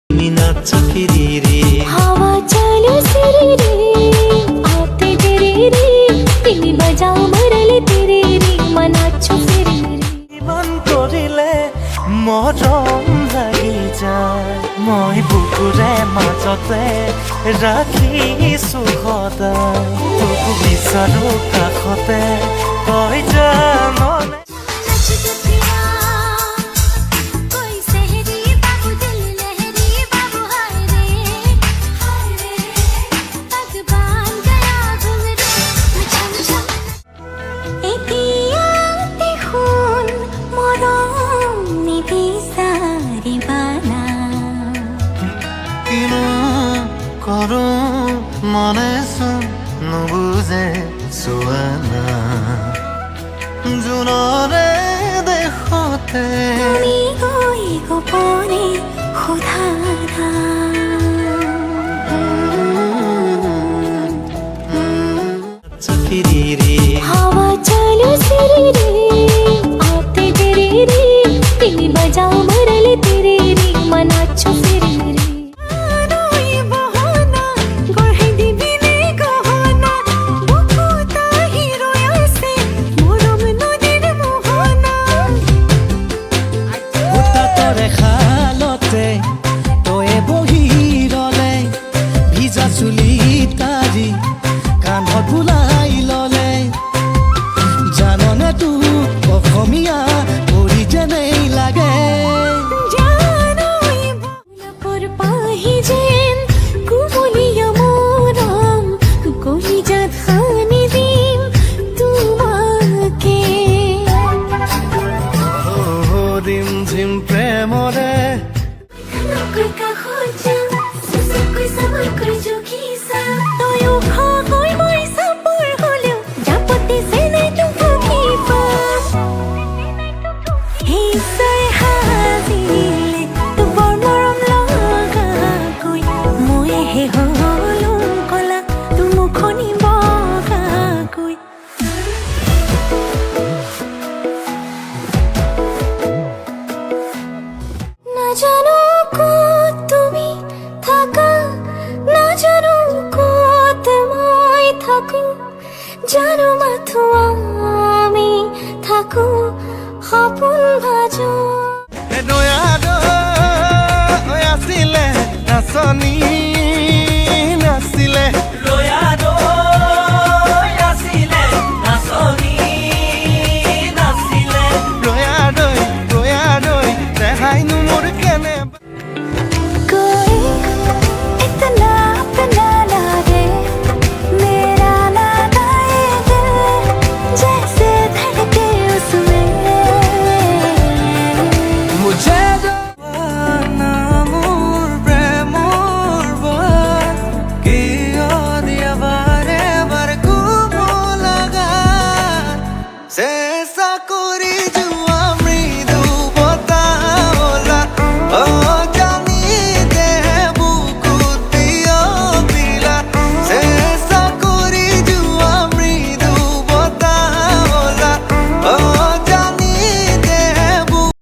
नाचा फिरी रे हवा चलो सिरी रे आते तेरे रे तिमी बजाओ मरले तेरे रे मनाचो फिरी रे मन करिले मरम লাগি যায় মই বুকুৰে মাজতে ৰাখিছো সদায় তোক বিচাৰো কাষতে তই জাননে करो मने सुन नुबुझे सुआना जुनरे देखते गोपने खुदा